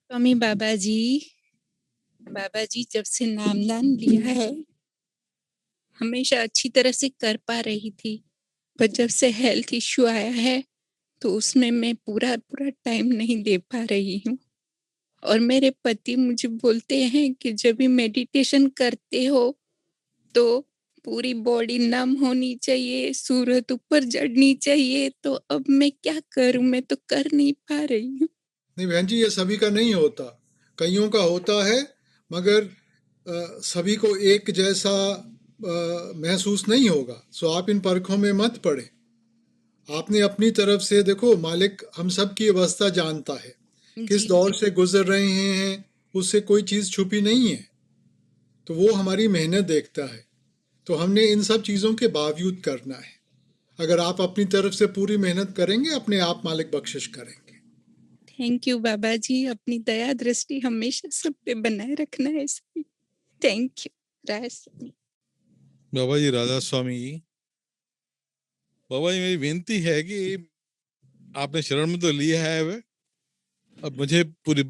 स्वामी बाबा जी जब से नामदान लिया है हमेशा अच्छी तरह से कर पा रही थी, पर जब से हेल्थ इश्यू आया है तो उसमें मैं पूरा टाइम नहीं दे पा रही हूँ। और मेरे पति मुझे बोलते हैं कि जब भी मेडिटेशन करते हो तो पूरी बॉडी नम होनी चाहिए, सूरत ऊपर चढ़नी चाहिए। तो अब मैं क्या करूं, मैं तो कर नहीं पा रही हूँ। नहीं बहन जी, ये सभी का नहीं होता, कईयों का होता है, मगर सभी को एक जैसा महसूस नहीं होगा। सो आप इन परखों में मत पड़े। आपने अपनी तरफ से देखो, मालिक हम सब की अवस्था जानता है, किस जी दौर से गुजर रहे हैं, उससे कोई चीज़ छुपी नहीं है। तो वो हमारी मेहनत देखता है, तो हमने इन सब चीज़ों के बावजूद करना है। अगर आप अपनी तरफ से पूरी मेहनत करेंगे, अपने आप मालिक बख्शिश करेंगे। थैंक यू बाबा जी, अपनी दया दृष्टि हमेशा सब पे बनाए रखना है। थैंक यू राय स्वामी। बाबा जी राधा स्वामी, बाबा जी मेरी विनती है कि आपने शरण में तो लिया है, अब मुझे पूरी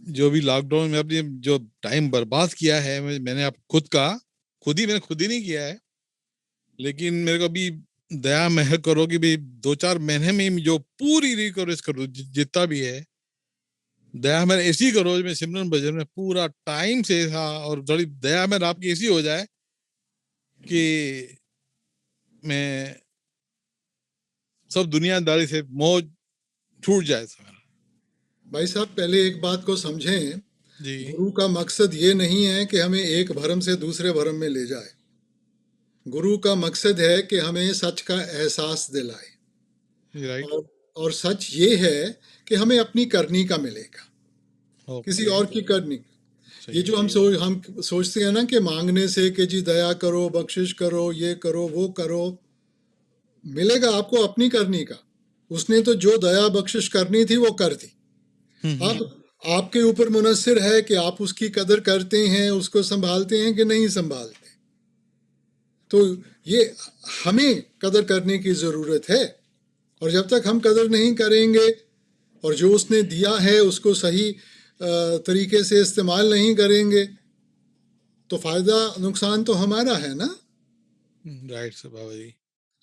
जो भी लॉकडाउन में अपनी जो टाइम बर्बाद किया है, मैंने आप मैंने खुद ही नहीं किया है, लेकिन मेरे को अभी दया महर करो कि भाई 2-4 महीने में जो पूरी रिकवरेज करो, जितना भी है दया मेरे ऐसी करो, मैं सिमरन भजन में पूरा टाइम से था, और थोड़ी दया मेरे आपकी ऐसी हो जाए कि मैं सब दुनियादारी से मोह छूट जाए मेरा। भाई साहब, पहले एक बात को समझें, जी गुरु का मकसद ये नहीं है कि हमें एक भरम से दूसरे भरम में ले जाए। गुरु का मकसद है कि हमें सच का एहसास दिलाए। राइट। और सच ये है कि हमें अपनी करनी का मिलेगा, किसी ओके, और की करनी। ये सही जो है। हम सोचते हैं ना कि मांगने से कि जी दया करो, बख्शिश करो, ये करो, वो करो, मिलेगा आपको अपनी करनी का। उसने तो जो दया बख्शिश करनी थी वो कर दी। अब आपके ऊपर मुनस्सिर है कि आप उसकी कदर करते हैं, उसको संभालते हैं कि नहीं संभालते। तो ये हमें कदर करने की ज़रूरत है। और जब तक हम कदर नहीं करेंगे और जो उसने दिया है उसको सही तरीके से इस्तेमाल नहीं करेंगे, तो फ़ायदा नुकसान तो हमारा है ना। राइट से बाबा जी।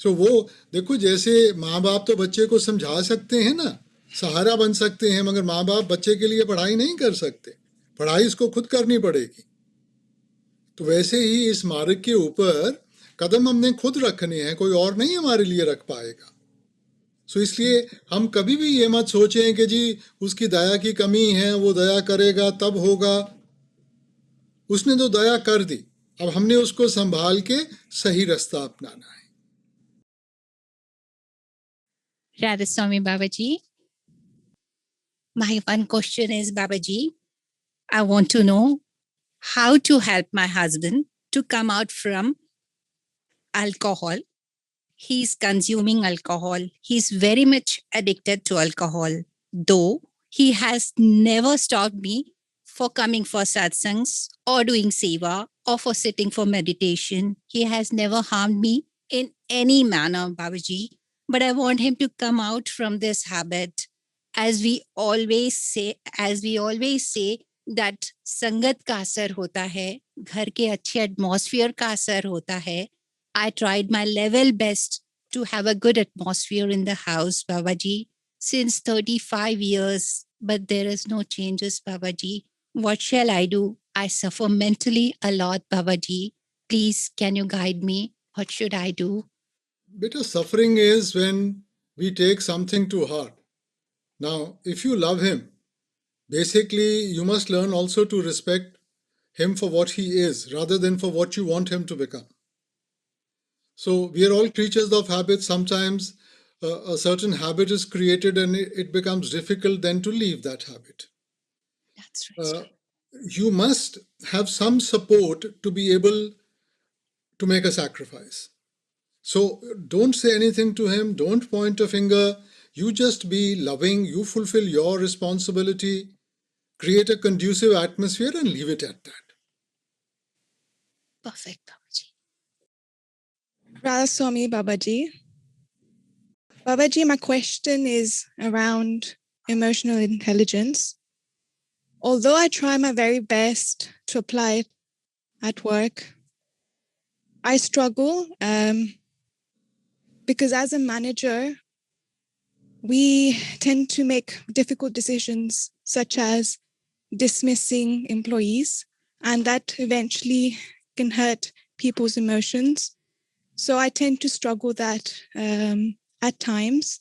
सो वो देखो, जैसे माँ बाप तो बच्चे को समझा सकते हैं ना, सहारा बन सकते हैं, मगर माँ बाप बच्चे के लिए पढ़ाई नहीं कर सकते, पढ़ाई इसको खुद करनी पड़ेगी। तो वैसे ही इस मार्ग के ऊपर कदम हमने खुद रखने हैं, कोई और नहीं हमारे लिए रख पाएगा। सो इसलिए हम कभी भी ये मत सोचें कि जी उसकी दया की कमी है, वो दया करेगा तब होगा। उसने तो दया कर दी, अब हमने उसको संभाल के सही रास्ता अपनाना है। Radha Swami Babaji, my one question is, Babaji, I want to know how to help my husband to come out from alcohol. He's consuming alcohol. He's very much addicted to alcohol, though he has never stopped me for coming for satsangs or doing seva or for sitting for meditation. He has never harmed me in any manner, Babaji. But I want him to come out from this habit. As we always say that संगत का असर होता है, घर के अच्छे atmosphere का असर होता है. I tried my level best to have a good atmosphere in the house, Babaji, since 35 years, but there is no changes, Babaji. What shall I do? I suffer mentally a lot, Babaji. Please, can you guide me? What should I do? Better suffering is when we take something to heart. Now, if you love him, basically you must learn also to respect him for what he is rather than for what you want him to become. So we are all creatures of habit. Sometimes a certain habit is created and it becomes difficult then to leave that habit. That's right. You must have some support to be able to make a sacrifice. So don't say anything to him, don't point a finger. You just be loving, you fulfill your responsibility, create a conducive atmosphere and leave it at that. Perfect, Babaji. Radha Swami Babaji. Babaji, my question is around emotional intelligence. Although I try my very best to apply it at work, I struggle because as a manager, we tend to make difficult decisions such as dismissing employees, and that eventually can hurt people's emotions. So I tend to struggle that at times,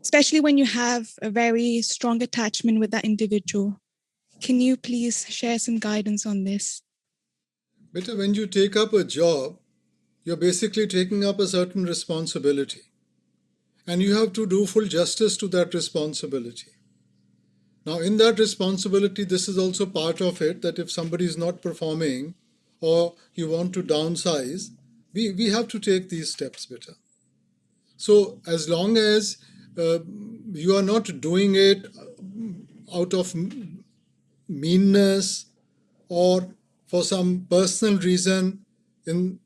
especially when you have a very strong attachment with that individual. Can you please share some guidance on this? Beta, when you take up a job, you're basically taking up a certain responsibility. And you have to do full justice to that responsibility. Now, in that responsibility, this is also part of it, that if somebody is not performing or you want to downsize, we have to take these steps, beta. So as long as you are not doing it out of meanness or for some personal reason in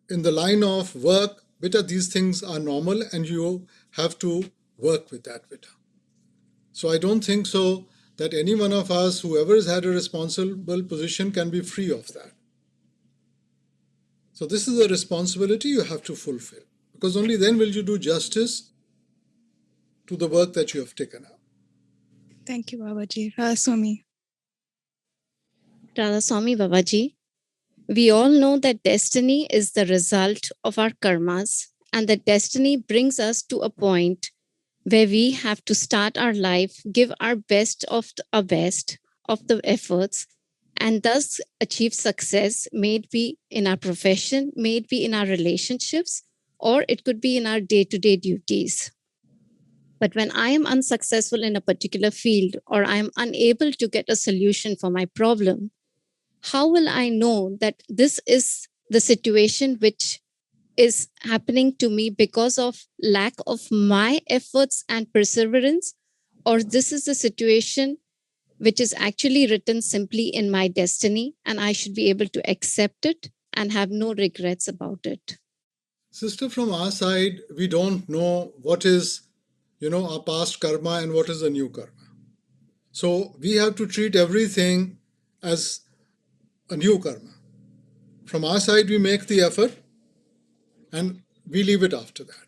the line of work, beta, these things are normal and you have to work with that, beta. So I don't think so that any one of us, whoever has had a responsible position, can be free of that. So this is a responsibility you have to fulfill, because only then will you do justice to the work that you have taken up. Thank you, Babaji. Soami. Radha Soami Babaji, we all know that destiny is the result of our karmas, and that destiny brings us to a point where we have to start our life, give our best of our best of the efforts, and thus achieve success, may it be in our profession, may it be in our relationships, or it could be in our day-to-day duties. But when I am unsuccessful in a particular field, or I am unable to get a solution for my problem, how will I know that this is the situation which is happening to me because of lack of my efforts and perseverance, or this is the situation which is actually written simply in my destiny and I should be able to accept it and have no regrets about it? Sister, from our side, we don't know what is, our past karma and what is the new karma. So we have to treat everything as a new karma. From our side, we make the effort and we leave it after that.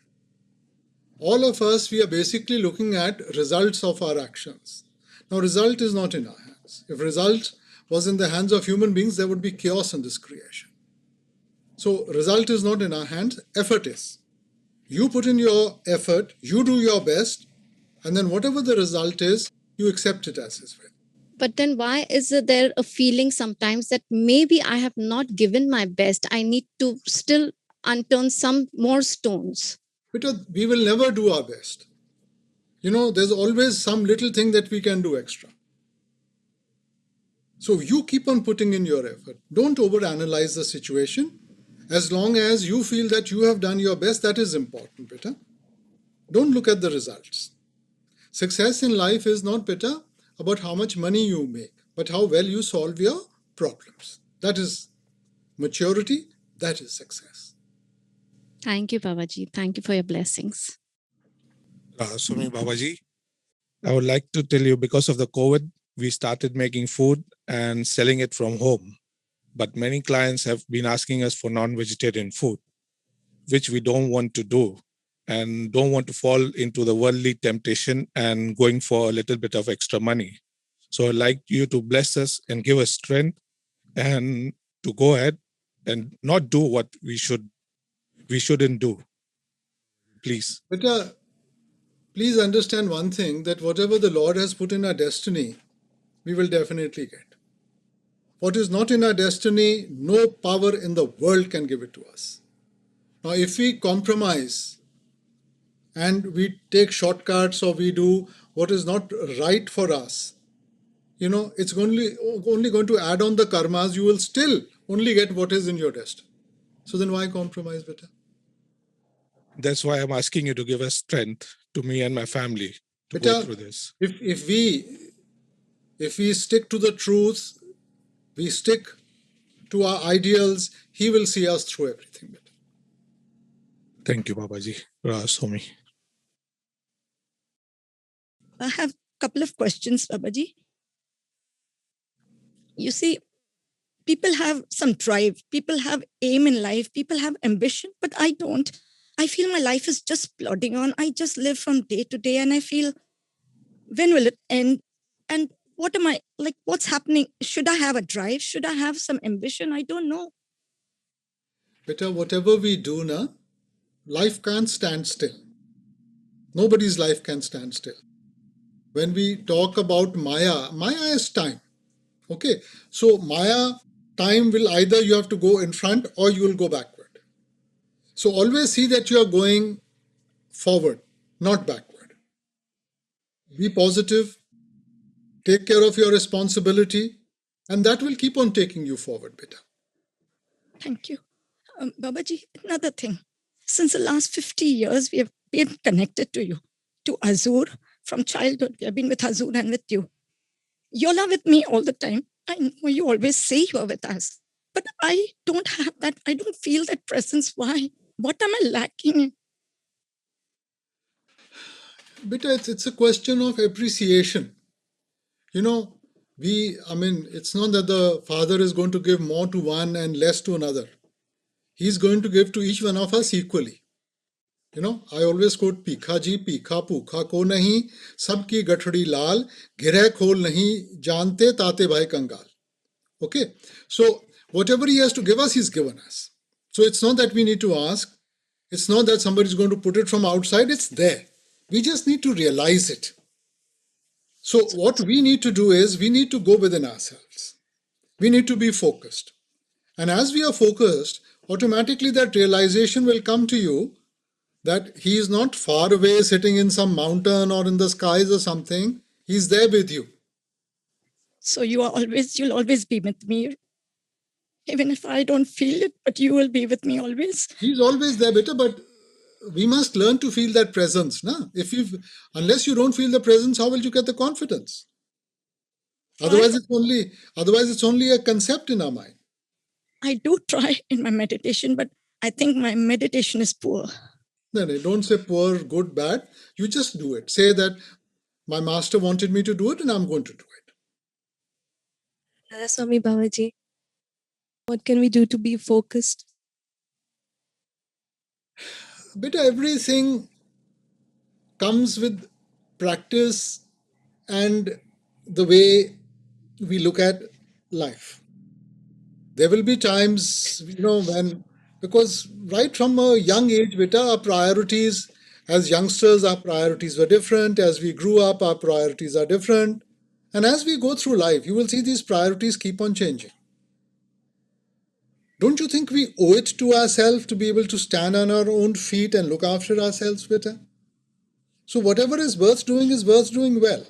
All of us, we are basically looking at results of our actions. Now, result is not in our hands. If result was in the hands of human beings, there would be chaos in this creation. So, result is not in our hands, effort is. You put in your effort, you do your best, and then whatever the result is, you accept it as His will. But then why is there a feeling sometimes that maybe I have not given my best? I need to still unturn some more stones. Because we will never do our best. There's always some little thing that we can do extra. So you keep on putting in your effort. Don't overanalyze the situation. As long as you feel that you have done your best, that is important, beta. Don't look at the results. Success in life is not, beta, about how much money you make, but how well you solve your problems. That is maturity. That is success. Thank you, Babaji. Thank you for your blessings. Soami Babaji, I would like to tell you, because of the COVID, we started making food and selling it from home. But many clients have been asking us for non-vegetarian food, which we don't want to do and don't want to fall into the worldly temptation and going for a little bit of extra money. So I'd like you to bless us and give us strength and to go ahead and not do what we shouldn't do. Please. Beta, please understand one thing, that whatever the Lord has put in our destiny, we will definitely get. What is not in our destiny, no power in the world can give it to us. Now, if we compromise and we take shortcuts or we do what is not right for us, it's only going to add on the karmas. You will still only get what is in your destiny. So then why compromise, beta? That's why I'm asking you to give us strength to me and my family to go through this. If we stick to the truth, we stick to our ideals, He will see us through everything, beta. Thank you, Babaji. Soami. I have a couple of questions, Babaji. You see, people have some drive, people have aim in life, people have ambition, but I don't. I feel my life is just plodding on. I just live from day to day, and I feel, when will it end? And what am I like? What's happening? Should I have a drive? Should I have some ambition? I don't know. Beta, whatever we do now, life can't stand still. Nobody's life can stand still. When we talk about Maya, Maya is time. Okay, so Maya, time will either you have to go in front or you will go backward. So always see that you are going forward, not backward. Be positive, take care of your responsibility, and that will keep on taking you forward, beta. Thank you. Babaji, another thing. Since the last 50 years, we have been connected to you, to Azur. From childhood, we have been with Azur and with you. You're with me all the time. I know you always say you are with us, but I don't have that. I don't feel that presence. Why? What am I lacking? Beta, it's a question of appreciation. You know, it's not that the father is going to give more to one and less to another. He's going to give to each one of us equally. You know, I always quote Pikha ji, Pikha Pukha ko nahi, sabki gathadi lal, ghire khol nahi, jante tate bhai kangal. Okay, so whatever he has to give us, he's given us. So it's not that we need to ask. It's not that somebody's going to put it from outside. It's there. We just need to realize it. So what we need to do is we need to go within ourselves. We need to be focused. And as we are focused, automatically that realization will come to you that he is not far away sitting in some mountain or in the skies or something. He's there with you. So you'll always be with me. Even if I don't feel it, but you will be with me always. He's always there, beta, but we must learn to feel that presence. Na? Unless you don't feel the presence, how will you get the confidence? Otherwise, it's only a concept in our mind. I do try in my meditation, but I think my meditation is poor. No, don't say poor, good, bad. You just do it. Say that my master wanted me to do it and I'm going to do it. Radha Soami Babaji, what can we do to be focused? Beta, everything comes with practice and the way we look at life. There will be times, because right from a young age, beta, our priorities, as youngsters, our priorities were different. As we grew up, our priorities are different. And as we go through life, you will see these priorities keep on changing. Don't you think we owe it to ourselves to be able to stand on our own feet and look after ourselves better? So whatever is worth doing well.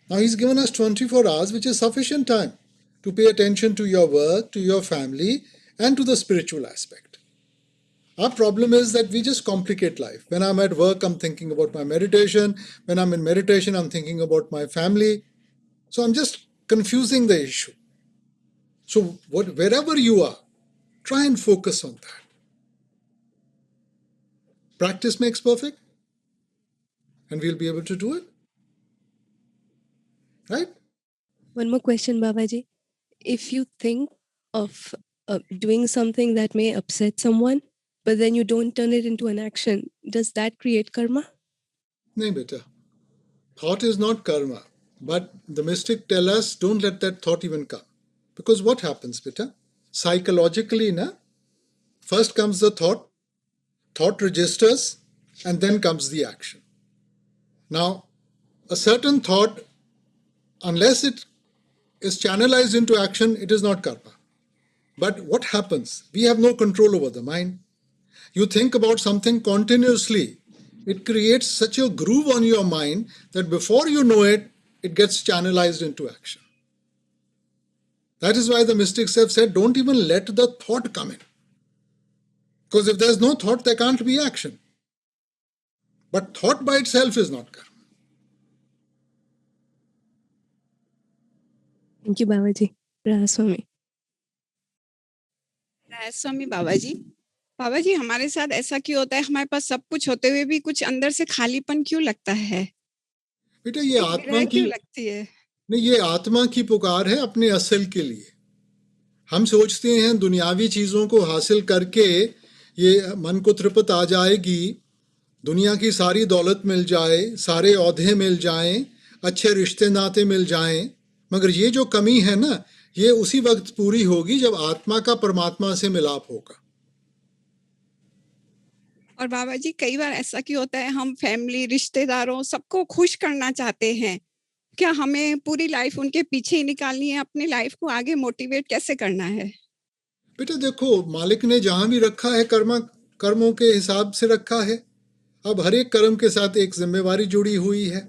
Now he's given us 24 hours, which is sufficient time to pay attention to your work, to your family, and to the spiritual aspect. Our problem is that we just complicate life. When I'm at work, I'm thinking about my meditation. When I'm in meditation, I'm thinking about my family. So I'm just confusing the issue. So wherever you are, try and focus on that. Practice makes perfect, and we'll be able to do it. Right? One more question, Babaji. If you think of doing something that may upset someone, but then you don't turn it into an action, does that create karma? No, beta. Thought is not karma. But the mystic tell us, don't let that thought even come. Because what happens, beta? Psychologically, first comes the thought registers, and then comes the action. Now, a certain thought, unless it is channelized into action, it is not karma. But what happens? We have no control over the mind. You think about something continuously. It creates such a groove on your mind that before you know it, it gets channelized into action. That is why the mystics have said, don't even let the thought come in. Because if there's no thought, there can't be action. But thought by itself is not karma. Thank you, Babaji. Radha Swami. Radha स्वामी बाबा जी हमारे साथ ऐसा क्यों होता है? हमारे पास सब कुछ होते हुए भी कुछ अंदर से खालीपन क्यों लगता है? बेटा ये आत्मा की क्यों लगती है? नहीं, ये आत्मा की पुकार है अपने असल के लिए। हम सोचते हैं दुनियावी चीज़ों को हासिल करके ये मन को तृप्त आ जाएगी, दुनिया की सारी दौलत मिल जाए, सारे औहदे मिल जाएं, अच्छे रिश्ते नाते मिल जाएं, मगर ये जो कमी है ना, ये उसी वक्त पूरी होगी जब आत्मा का परमात्मा से मिलाप होगा। और बाबा जी कई बार ऐसा क्यों होता है, हम फैमिली रिश्तेदारों सबको खुश करना चाहते हैं, क्या हमें पूरी लाइफ उनके पीछे ही निकालनी है? अपनी लाइफ को आगे मोटिवेट कैसे करना है? बेटा देखो, मालिक ने जहां भी रखा है कर्मों के हिसाब से रखा है। अब हर एक कर्म के साथ एक जिम्मेवारी जुड़ी हुई है।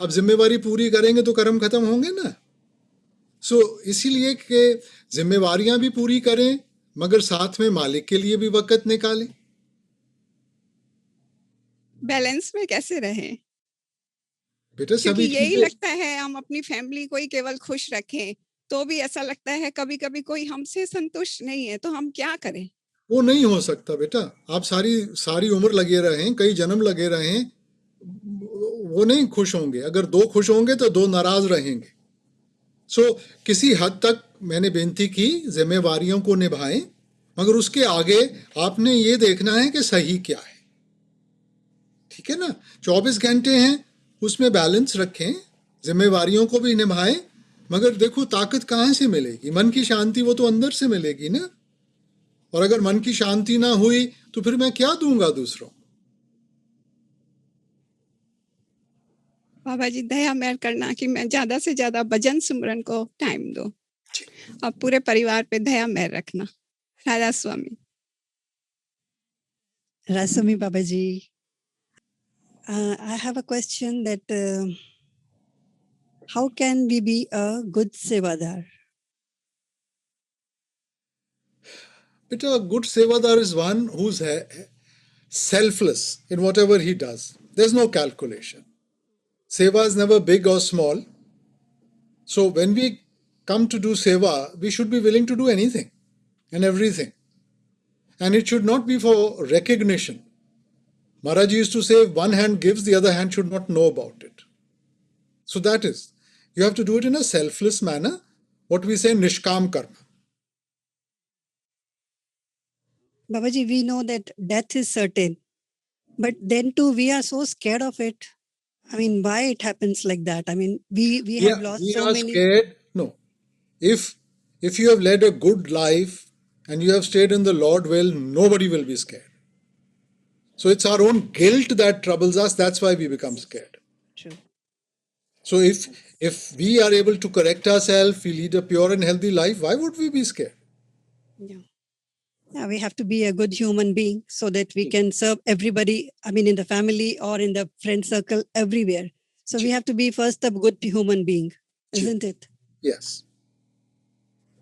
अब जिम्मेवारी पूरी करेंगे तो कर्म खत्म होंगे ना। सो इसीलिए कि जिम्मेवारियां भी पूरी करें, मगर साथ में मालिक के लिए भी वक्त निकालें। बैलेंस में कैसे रहें? बेटा क्योंकि सभी यही चीजें, लगता है हम अपनी फैमिली को ही केवल खुश रखें, तो भी ऐसा लगता है कभी कभी कोई हमसे संतुष्ट नहीं है, तो हम क्या करें? वो नहीं हो सकता बेटा। आप सारी सारी उम्र लगे रहें, कई जन्म लगे रहें, वो नहीं खुश होंगे। अगर दो खुश होंगे तो दो नाराज रहेंगे। सो किसी हद तक मैंने बेनती की, जिम्मेवारियों को निभाएं, मगर उसके आगे आपने ये देखना है कि सही क्या है। ठीक है ना? 24 घंटे हैं, उसमें बैलेंस रखें, जिम्मेवारियों को भी निभाएं, मगर देखो ताकत कहाँ से मिलेगी? मन की शांति वो तो अंदर से मिलेगी ना। और अगर मन की शांति ना हुई तो फिर मैं क्या दूंगा दूसरों? बाबा जी दया मेहर करना कि मैं ज्यादा से ज्यादा भजन सिमरन को टाइम दो, और पूरे परिवार पे दया मेहर रखना। राधा स्वामी। Rasami Babaji, I have a question that how can we be a good sevadar? Beta, a good sevadar is one who's selfless in whatever he does. There's no calculation. Seva is never big or small. So when we come to do seva, we should be willing to do anything and everything. And it should not be for recognition. Maharaj used to say, one hand gives, the other hand should not know about it. So that is, you have to do it in a selfless manner, what we say nishkam karma. Babaji, we know that death is certain, but then too we are so scared of it. I mean, why it happens like that? I mean, we have lost we so are many. Scared. No. If you have led a good life and you have stayed in the Lord will, nobody will be scared. So it's our own guilt that troubles us. That's why we become scared. True. So if we are able to correct ourselves, we lead a pure and healthy life, why would we be scared? Yeah, we have to be a good human being so that we can serve everybody. I mean, in the family or in the friend circle, everywhere. So we have to be first a good human being, isn't it? Yes.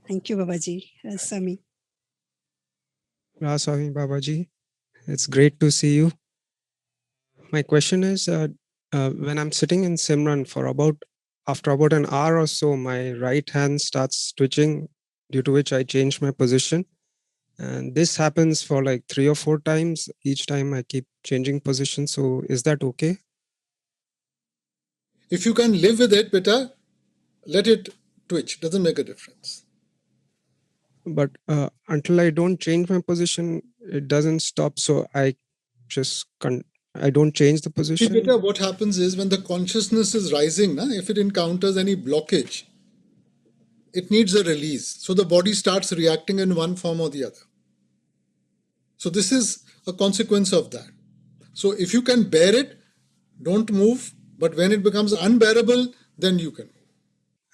Thank you, Babaji. Sami. Soami Babaji, it's great to see you. My question is, when I'm sitting in Simran after about an hour or so, my right hand starts twitching, due to which I change my position. And this happens for like 3 or 4 times. Each time I keep changing position. So is that okay? If you can live with it, beta, let it twitch. Doesn't make a difference. But until I don't change my position, it doesn't stop. So I just I don't change the position. See, beta, what happens is when the consciousness is rising, if it encounters any blockage, it needs a release. So the body starts reacting in one form or the other. So this is a consequence of that. So if you can bear it, don't move. But when it becomes unbearable, then you can.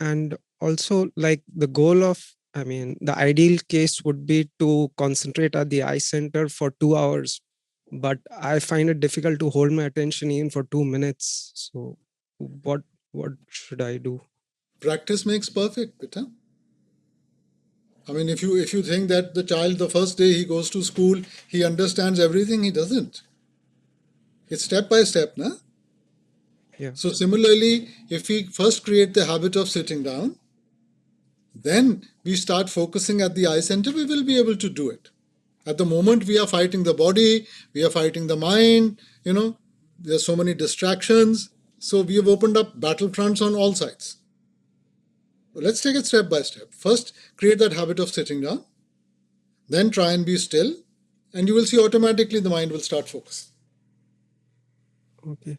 And also, like the ideal case would be to concentrate at the eye center for 2 hours. But I find it difficult to hold my attention even for 2 minutes. So what should I do? Practice makes perfect, beta. I mean, if you think that the child, the first day he goes to school, he understands everything, he doesn't. It's step by step, na? Yeah. So similarly, if we first create the habit of sitting down, then we start focusing at the eye center, we will be able to do it. At the moment, we are fighting the body, we are fighting the mind, there are so many distractions. So we have opened up battlefronts on all sides. Let's take it step by step. First, create that habit of sitting down. Then try and be still, and you will see automatically the mind will start focusing. Okay.